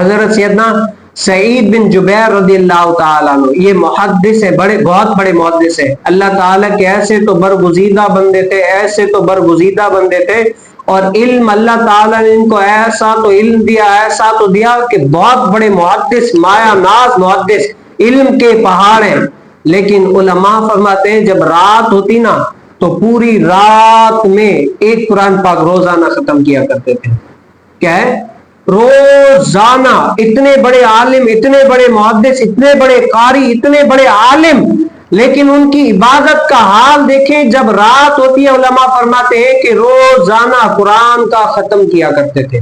حضرت سیدنا سعید بن جبیر رضی اللہ تعالیٰ عنہ، یہ محدث ہے، بہت بڑے محدث ہے. اللہ تعالیٰ کے ایسے تو برگزیدہ بندے تھے، ایسے تو برگزیدہ بندے تھے، اور علم اللہ تعالیٰ نے ان کو ایسا تو علم دیا، ایسا تو دیا کہ بہت بڑے محدث، مایا ناز محدث، علم کے پہاڑ ہیں. لیکن علماء فرماتے ہیں جب رات ہوتی نا تو پوری رات میں ایک قرآن پاک روزانہ ختم کیا کرتے تھے. کیا ہے؟ روزانہ. اتنے بڑے عالم، اتنے بڑے محدث، اتنے بڑے قاری، اتنے بڑے عالم، لیکن ان کی عبادت کا حال دیکھیں. جب رات ہوتی ہے علماء فرماتے ہیں کہ روزانہ قرآن کا ختم کیا کرتے تھے،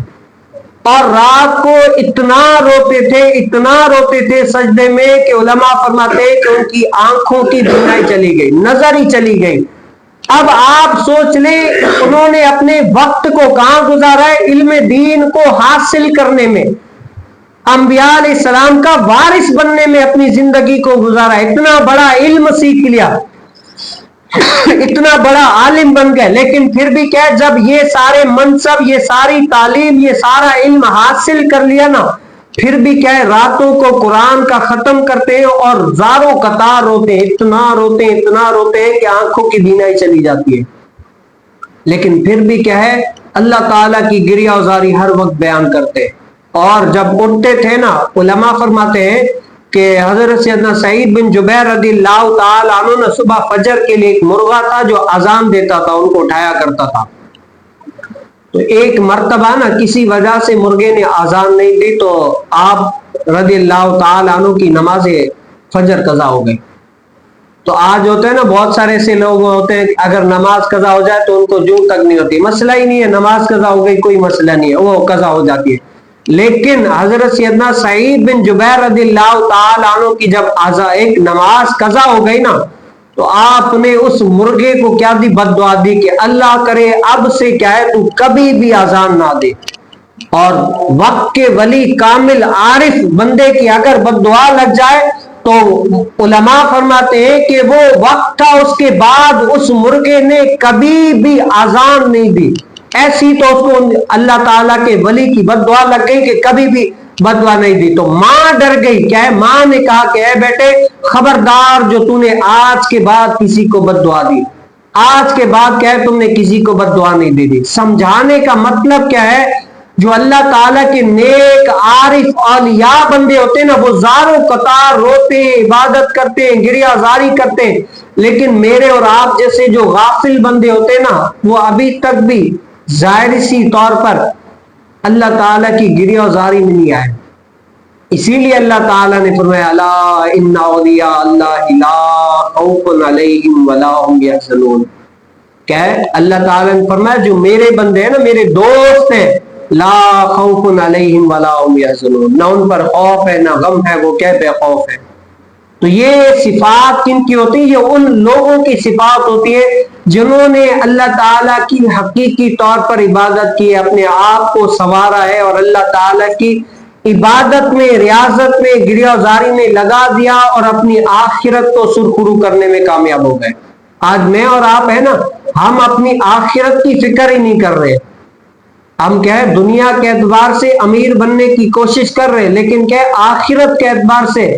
اور رات کو اتنا روتے تھے سجدے میں کہ علماء فرماتے ہیں کہ ان کی آنکھوں کی بینائی چلی گئی، نظر ہی چلی گئی. اب آپ سوچ لیں انہوں نے اپنے وقت کو کہاں گزارا ہے؟ علم دین کو حاصل کرنے میں، انبیاء علیہ السلام کا وارث بننے میں اپنی زندگی کو گزارا. اتنا بڑا علم سیکھ لیا، اتنا بڑا عالم بن گئے، لیکن پھر بھی کیا، جب یہ سارے منصب، یہ ساری تعلیم، یہ سارا علم حاصل کر لیا نا، پھر بھی کیا ہے، راتوں کو قرآن کا ختم کرتے ہیں اور زاروں قطار روتے ہیں، اتنا روتے ہیں کہ آنکھوں کی بینائی چلی جاتی ہے. لیکن پھر بھی کیا ہے، اللہ تعالیٰ کی گریہ وزاری ہر وقت بیان کرتے. اور جب اٹھتے تھے نا، علماء فرماتے ہیں کہ حضرت سیدنا سعید بن جبیر رضی اللہ تعالیٰ عنہ نے صبح فجر کے لیے ایک مرغا تھا جو اذان دیتا تھا، ان کو اٹھایا کرتا تھا. تو ایک مرتبہ نا کسی وجہ سے مرغے نے اذان نہیں دی تو آپ رضی اللہ تعالیٰ عنہ کی نماز فجر قضا ہو گئی. تو آج ہوتے ہیں نا بہت سارے ایسے لوگ ہوتے ہیں اگر نماز قضا ہو جائے تو ان کو جوں تک نہیں ہوتی، مسئلہ ہی نہیں ہے، نماز قضا ہو گئی کوئی مسئلہ نہیں ہے، وہ قضا ہو جاتی ہے. لیکن حضرت سیدنا سعید بن جبیر رضی اللہ تعالیٰ عنہ کی جب ایک نماز قضا ہو گئی نا تو آپ نے اس مرغے کو کیا دی؟ بد دعا دی کہ اللہ کرے اب سے کیا ہے تو کبھی بھی اذان نہ دے. اور وقت کے ولی کامل عارف بندے کی اگر بد دعا لگ جائے تو علماء فرماتے ہیں کہ وہ وقت تھا، اس کے بعد اس مرغے نے کبھی بھی اذان نہیں دی. ایسی تو اس کو اللہ تعالیٰ کے ولی کی بد دعا لگ گئی کہ کبھی بھی بد دعا نہیں دی. تو ماں ڈر گئی. کیا ہے؟ ماں نے کہا کہ اے بیٹے خبردار جو تو نے آج کے بعد کسی کو بد دعا دی، آج کے بعد کیا ہے تم نے کسی کو بد دعا نہیں دی. سمجھانے کا مطلب کیا ہے؟ جو اللہ تعالیٰ کے نیک عارف اولیاء بندے ہوتے ہیں نا، وہ زاروں قطار روتے ہیں، عبادت کرتے ہیں، گریہ زاری کرتے ہیں. لیکن میرے اور آپ جیسے جو غافل بندے ہوتے ہیں نا، وہ ابھی تک بھی ظاہری سی طور پر اللہ تعالیٰ کی گریہ زاری میں نہیں آئے. اسی لیے اللہ تعالیٰ نے فرمایا الا ان اولیاء اللہ لا خوف علیہم ولا هم یحزنون. کیا ہے؟ اللہ تعالیٰ نے فرمایا جو میرے بندے ہیں نا، میرے دوست ہیں، لا خوف علیہم ولا هم یحزنون، نہ ان پر خوف ہے نہ غم ہے، وہ کیا بے خوف ہے. تو یہ صفات کن کی ہوتی ہیں؟ یہ ان لوگوں کی صفات ہوتی ہے جنہوں نے اللہ تعالیٰ کی حقیقی طور پر عبادت کی، اپنے آپ کو سنوارا ہے اور اللہ تعالیٰ کی عبادت میں، ریاضت میں، گریہ زاری میں لگا دیا اور اپنی آخرت کو سرخرو کرنے میں کامیاب ہو گئے. آج میں اور آپ ہے نا، ہم اپنی آخرت کی فکر ہی نہیں کر رہے. ہم کیا ہے دنیا کے اعتبار سے امیر بننے کی کوشش کر رہے، لیکن کیا ہے آخرت کے اعتبار سے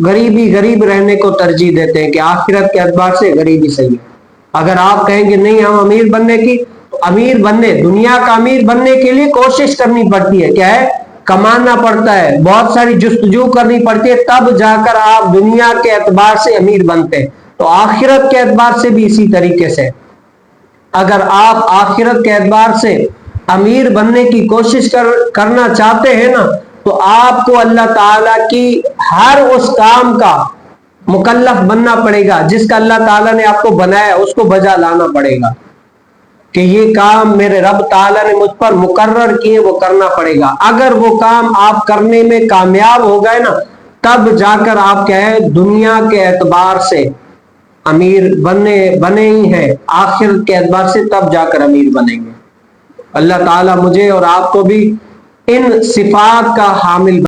غریب رہنے کو ترجیح دیتے ہیں کہ آخرت کے اعتبار سے غریبی صحیح ہے. اگر آپ کہیں گے نہیں ہم امیر بننے کی، تو امیر بننے، دنیا کا امیر بننے کے لیے کوشش کرنی پڑتی ہے. کیا ہے؟ کمانا پڑتا ہے، بہت ساری جستجو کرنی پڑتی ہے، تب جا کر آپ دنیا کے اعتبار سے امیر بنتے ہیں. تو آخرت کے اعتبار سے بھی اسی طریقے سے اگر آپ آخرت کے اعتبار سے امیر بننے کی کوشش کرنا چاہتے ہیں نا، تو آپ کو اللہ تعالیٰ کی ہر اس کام کا مکلف بننا پڑے گا جس کا اللہ تعالیٰ نے آپ کو بنایا، اس کو بجا لانا پڑے گا کہ یہ کام میرے رب تعالیٰ نے مجھ پر مقرر کیے، وہ کرنا پڑے گا. اگر وہ کام آپ کرنے میں کامیاب ہو گئے نا، تب جا کر آپ کیا ہے دنیا کے اعتبار سے امیر بنے ہی ہیں، آخرت کے اعتبار سے تب جا کر امیر بنیں گے. اللہ تعالیٰ مجھے اور آپ کو بھی ان صفات کا حامل